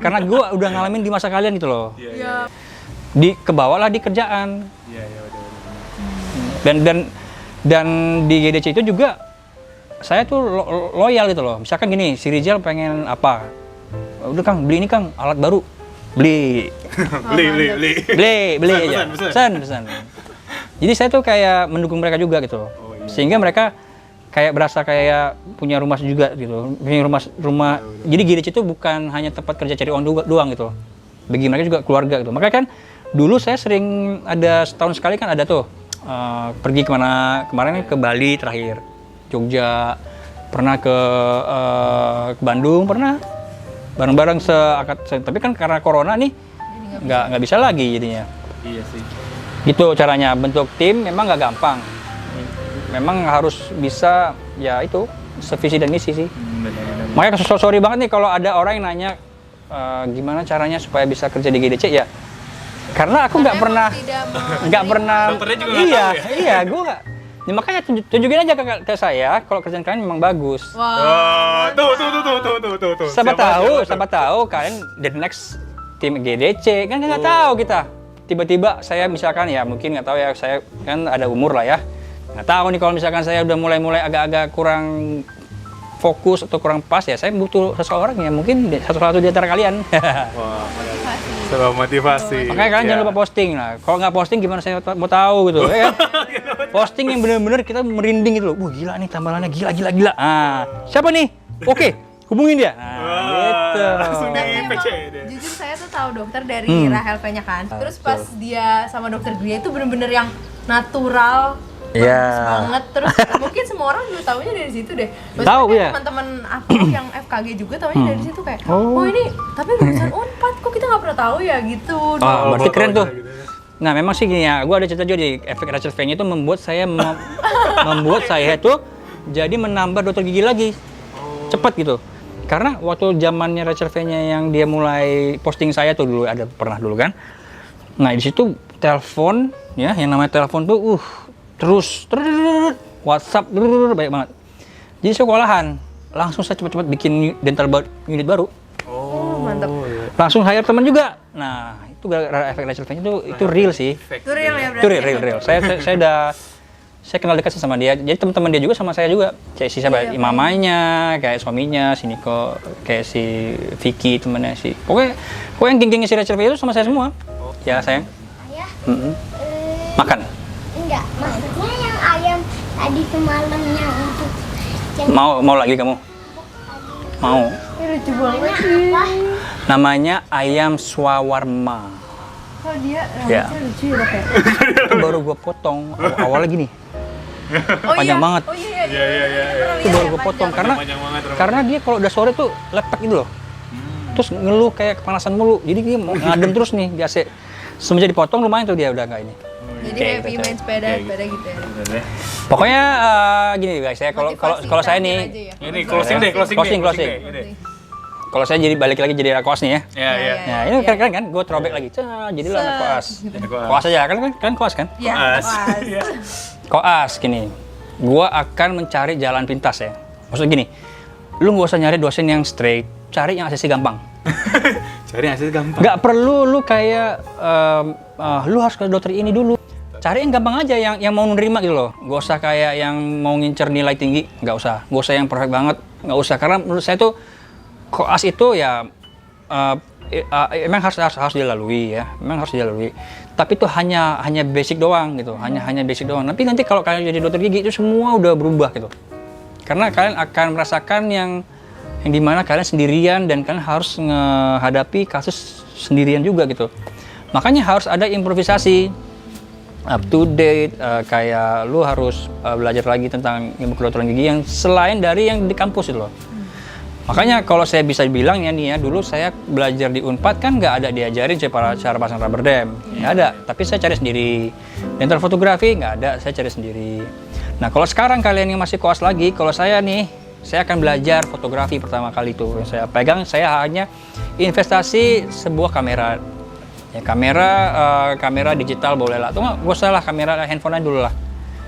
karena gue udah ngalamin di masa kalian gitu loh. Iya. Ke bawah lah di kerjaan. Iya, betul. Dan di GDC itu juga saya tuh loyal gitu loh. Misalkan gini, si Rizal pengen apa? Udah Kang, beli ini Kang, alat baru. Beli aja. Pesan. Jadi saya tuh kayak mendukung mereka juga gitu. Sehingga mereka kayak berasa kayak punya rumah juga gitu. Punya rumah. Jadi GDC itu bukan hanya tempat kerja cari uang doang gitu. Bagi mereka juga keluarga gitu. Makanya kan dulu saya sering ada setahun sekali kan ada tuh pergi kemarin ke Bali terakhir, Jogja, pernah ke Bandung, pernah bareng-bareng tapi kan karena corona nih nggak bisa lagi jadinya. Iya sih. Gitu caranya, bentuk tim memang nggak gampang, memang harus bisa ya itu sevisi dan misi sih. Benar. Makanya sorry banget nih kalau ada orang yang nanya gimana caranya supaya bisa kerja di GDC ya. Karena aku nggak pernah. Dokternya juga nggak tahu ya? Iya, gue nggak. Ya, makanya tunjukin aja ke saya kalau kerjaan kalian memang bagus. Wah, tuh. Siapa tahu kalian the next tim GDC kan nggak tahu kita. Tiba-tiba saya misalkan ya mungkin nggak tahu ya, saya kan ada umur lah ya. Nggak tahu nih kalau misalkan saya udah mulai agak-agak kurang fokus atau kurang pas ya, saya butuh seseorang ya mungkin satu di antara kalian. Wah, sebuah motivasi. Makanya kalian jangan lupa posting lah. Kalau nggak posting gimana saya mau tahu gitu ya kan? Posting yang benar-benar kita merinding gitu loh. Wah gila nih tambalannya gila. Siapa nih? Oke, hubungin dia. Gitu. Langsung di Tapi PC emang, deh. jujur saya tuh tahu dokter dari Rahel Fenya kan. Terus pas dia sama dokter Gria itu bener-bener yang natural, bagus banget. Terus mungkin semua orang juga taunya dari situ deh. Maksudnya Tahu, kayak ya. teman-teman aku yang FKG juga taunya dari situ kayak, oh ini tapi lulusan Unpad kok kita nggak pernah tahu ya gitu. Berarti keren tuh. Nah memang sih gini ya, gue ada cerita juga di efek Rachel Fenya itu membuat saya tuh jadi menambah dokter gigi lagi cepat gitu. Karena waktu zamannya Rachel Fenya yang dia mulai posting saya tuh dulu pernah dulu kan. Nah di situ telepon ya, yang namanya telepon tuh terus WhatsApp banyak banget. Jadi saya kewalahan, langsung saya cepat-cepat bikin dental unit baru. Oh, mantap. langsung hire teman juga. Nah, itu gara-gara efek Rachel Fenya itu real sih. Itu real ya Itu berarti? real. Saya kenal dekat sih sama dia. Jadi teman-teman dia juga sama saya juga. Kayak si siapa? Iya, Mamanya, kayak suaminya, si Niko, kayak si Vicky temennya si. Pokoknya yang geng-gengnya si Rachel Fenya itu sama saya semua. Ya sayang. Ayah, Makan. enggak. Maksudnya yang ayam tadi semalamnya untuk yang Mau lagi kamu? Mau. Ini lucu banget. apa? Namanya ayam swawarma. Oh dia Ya. rambutnya lucu ya dok ya? Itu baru gue potong. Awalnya gini. Oh Panjang iya. banget. Oh iya. Iya. Itu baru gue potong Panjang banget, karena dia kalau udah sore tuh lepek gitu loh. Terus ngeluh kayak kepanasan mulu. Jadi dia mau ngadem terus nih di AC. Semenjak dipotong lumayan tuh dia udah nggak ini. Jadi Kayak happy gitu, main sepeda gitu ya. Pokoknya gini guys ya, kalau saya nih, Ini closing deh. Closing. kalau saya jadi balik lagi jadi anak koas nih ya. Iya. Nah ini keren kan, gue throwback lagi, jadilah anak koas. Koas aja kan koas kan? Iya. Iya. Koas gini, gue akan mencari jalan pintas ya. Maksudnya gini, lu nggak usah nyari dosen yang straight, cari yang ACC gampang. Cari hasil gampang. Nggak perlu lu kayak lu harus ke dokter ini dulu. Cari yang gampang aja, yang mau nerima gitu loh. Gak usah kayak yang mau ngincer nilai tinggi, nggak usah. Gak usah yang perfect banget, nggak usah. Karena menurut saya tuh koas itu ya emang harus dilalui ya, memang harus dilalui. Tapi itu hanya basic doang gitu, hanya basic doang. Tapi nanti kalau kalian jadi dokter gigi itu semua udah berubah gitu. Karena kalian akan merasakan yang dimana kalian sendirian dan kalian harus menghadapi kasus sendirian juga gitu. Makanya harus ada improvisasi, up to date, kayak lu harus belajar lagi tentang ilmu kedokteran gigi yang selain dari yang di kampus itu loh. Makanya kalau saya bisa bilang ya nih ya, dulu saya belajar di Unpad kan nggak ada diajarin cara pasang rubber dam, nggak ada. Tapi saya cari sendiri. Dental fotografi nggak ada, saya cari sendiri. Nah kalau sekarang kalian yang masih koas lagi, kalau saya nih, saya akan belajar fotografi pertama kali itu. Yang saya pegang, saya hanya investasi sebuah kamera. Ya, kamera digital boleh lah. Atau nggak usah lah, kamera handphone aja dulu lah.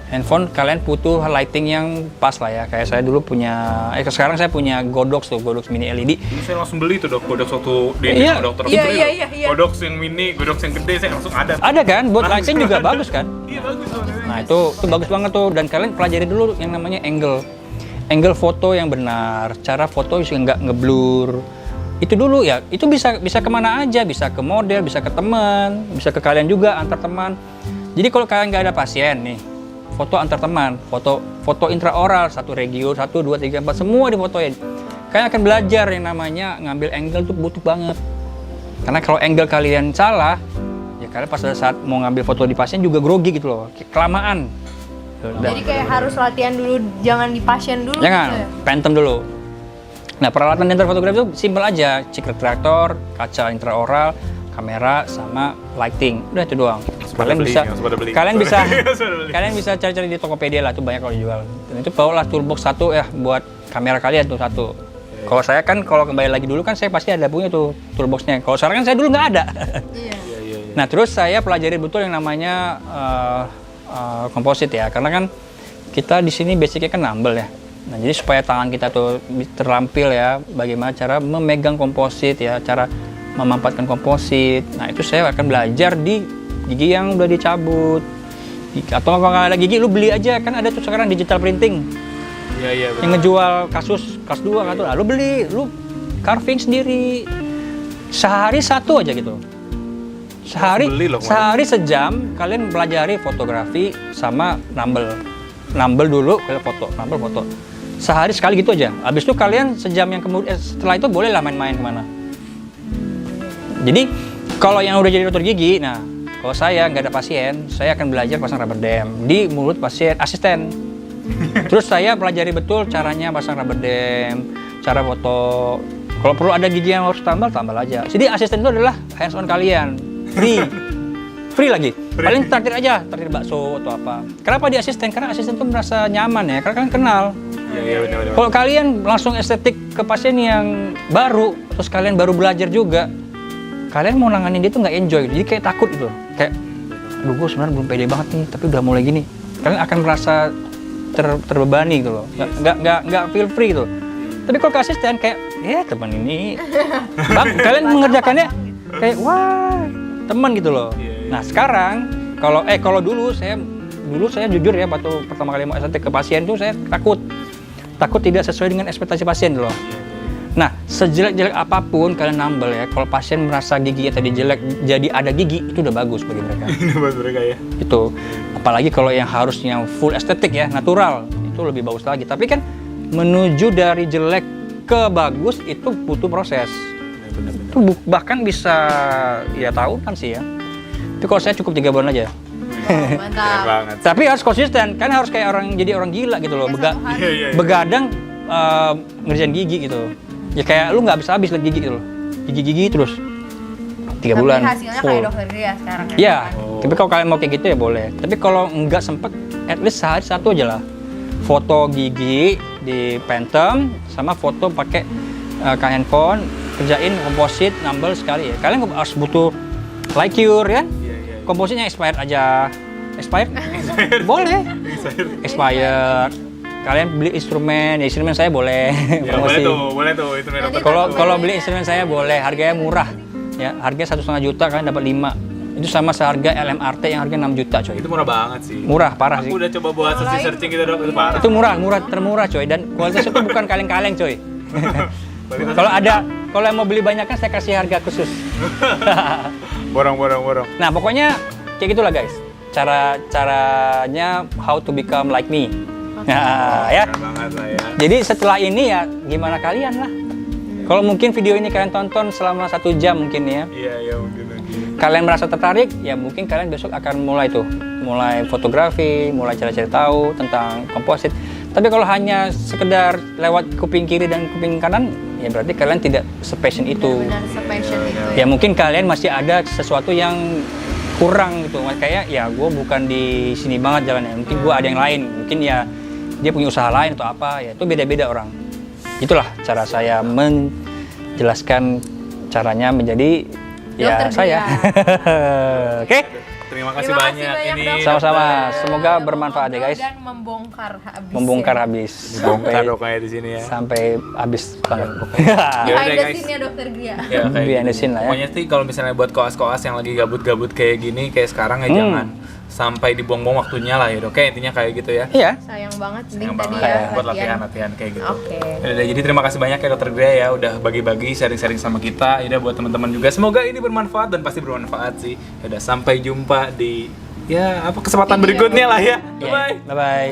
Handphone kalian butuh lighting yang pas lah ya. Kayak saya dulu punya, sekarang saya punya Godox mini LED. Ini saya langsung beli tuh dok, Godox waktu di Iya. dokter. Iya. Godox yang mini, Godox yang gede saya langsung ada. Ada kan, buat lighting juga bagus kan. Iya bagus tuh. Nah itu bagus banget tuh. Dan kalian pelajari dulu yang namanya angle foto yang benar, cara foto juga nggak ngeblur. Itu dulu ya, itu bisa kemana aja, bisa ke model, bisa ke teman, bisa ke kalian juga antar teman. Jadi kalau kalian nggak ada pasien nih, foto antar teman, foto intraoral, 1 regio, 1, 2, 3, 4, semua difotoin. Kalian akan belajar yang namanya ngambil angle tuh butuh banget. Karena kalau angle kalian salah, ya kalian pas saat mau ngambil foto di pasien juga grogi gitu loh, kelamaan. Jadi kayak harus latihan dulu, jangan di pasien dulu. Jangan, gitu ya? phantom dulu. Nah, peralatan dental fotografi itu simpel aja, cheek retractor, kaca intraoral, kamera, sama lighting. Udah itu doang. Kalian bisa cari-cari di Tokopedia lah, tuh banyak kalau dijual. Dan itu bawalah toolbox 1 ya buat kamera kalian tuh 1. Kalau saya kan kalau kembali lagi dulu kan saya pasti ada punya tuh toolboxnya. Kalau sekarang kan saya dulu nggak ada. Iya. Nah, terus saya pelajari betul yang namanya komposit ya, karena kan kita di sini basicnya kan nambel ya. Nah, jadi supaya tangan kita tuh terlampil ya, bagaimana cara memegang komposit ya, cara memampatkan komposit. Nah, itu saya akan belajar di gigi yang udah dicabut. Atau kalau nggak ada gigi, lu beli aja, kan ada tuh sekarang digital printing. Iya. Yang ngejual kasus kelas 2 kan tuh. Lu beli, lu carving sendiri. Sehari 1 aja gitu. Sehari sejam kalian pelajari fotografi sama nambel dulu, kalian foto. Sehari sekali gitu aja. Habis itu kalian sejam yang kemudian setelah itu bolehlah main-main kemana. Jadi kalau yang udah jadi dokter gigi, nah kalau saya nggak ada pasien, saya akan belajar pasang rubber dam di mulut pasien asisten. Terus saya pelajari betul caranya pasang rubber dam, cara foto. Kalau perlu ada gigi yang harus tambal aja. Jadi asisten itu adalah hands on kalian. Free lagi. Paling traktir bakso atau apa. Kenapa di asisten? Karena asisten tuh merasa nyaman ya, karena kalian kenal. Iya benar. Kalau kalian langsung estetik ke pasien yang baru, terus kalian baru belajar juga, kalian mau nanganin dia tuh nggak enjoy, jadi kayak takut gitu. Kayak, aduh gue sebenarnya belum pede banget nih, tapi udah mulai gini. Kalian akan merasa terbebani gitu loh, nggak feel free gitu. Tapi Tapi kalau ke asisten kayak, teman ini, bang, kalian mengerjakannya kayak wah teman gitu loh. Nah sekarang kalau dulu saya jujur ya, waktu pertama kali mau SNT ke pasien tuh saya takut tidak sesuai dengan ekspektasi pasien loh. Nah, sejelek-jelek apapun kalian nambel ya, kalau pasien merasa giginya tadi jelek, jadi ada gigi, itu udah bagus bagi mereka. Ini buat mereka ya. Itu, apalagi kalau yang harusnya full estetik ya, natural, itu lebih bagus lagi. Tapi kan menuju dari jelek ke bagus itu butuh proses. Itu bahkan bisa ya tahunan sih ya. Tapi kalau saya cukup 3 bulan aja. Mantap. Keren banget. Tapi harus konsisten, kan harus kayak jadi orang gila gitu loh, Iya. begadang ngerjain gigi gitu. Ya kayak lu nggak bisa habis liat gigi gitu loh, gigi terus 3 bulan. Tapi hasilnya kayak dokter Gria sekarang ya. Iya, tapi kalau kalian mau kayak gitu ya boleh. Tapi kalau nggak sempet, at least sehari 1 aja lah. Foto gigi di Phantom sama foto pakai handphone, kerjain komposit nambel sekali ya. Kalian harus butuh light cure ya. Kompositnya expired aja. Expired? Boleh. Expired. Kalian beli instrumen saya boleh. Ya, boleh tuh itu dokter. Kalau beli instrumen saya boleh, harganya murah. Ya, harganya 1,5 juta kalian dapat 5. Itu sama seharga LMRT yang harganya 6 juta, coy. Itu murah banget sih. Murah, parah sih. Aku udah coba buat searching gitu dok, itu parah. Itu termurah coy, dan kualitasnya itu bukan kaleng-kaleng coy. Kalau yang mau beli banyak kan saya kasih harga khusus. Borong. Nah, pokoknya kayak gitulah guys. Caranya how to become like me. Nah, ya. Keren banget lah ya. Jadi setelah ini ya gimana kalian lah. Kalau mungkin video ini kalian tonton selama 1 jam mungkin ya. Iya mungkin. Kalian merasa tertarik, ya mungkin kalian besok akan mulai fotografi, mulai cari-cari tahu tentang komposit. Tapi kalau hanya sekedar lewat kuping kiri dan kuping kanan, ya berarti kalian tidak sepassion itu. Benar sepassion itu. Ya mungkin kalian masih ada sesuatu yang kurang gitu. Kayak ya gue bukan di sini banget jalannya. Mungkin gue ada yang lain. Mungkin ya dia punya usaha lain atau apa. Ya itu beda-beda orang. Itulah cara saya menjelaskan caranya menjadi Dokter saya. Oke. Terima kasih banyak ini. Dok. Sama-sama. Semoga bermanfaat ya guys. Dan membongkar habis. Membongkar habis. Bongkar dok kayak di sini ya. Sampai habis banget. Ya udah, Behind the guys. scene-nya dokter Gria. Ya, kayak Behind the scene lah ya. Pokoknya sih kalau misalnya buat koas-koas yang lagi gabut-gabut kayak gini, kayak sekarang ya jangan sampai dibuang-buang waktunya lah ya dok. Kayak intinya kayak gitu ya. Iya. Sayang banget Sayang tadi banget ya buat latihan kayak gitu. Oke. Yaudah, jadi terima kasih banyak ya dokter Gria ya udah bagi-bagi sharing-sharing sama kita. Yaudah buat teman-teman juga semoga ini bermanfaat dan pasti bermanfaat sih. Yaudah sampai jumpa di kesempatan berikutnya lah ya. Bye bye.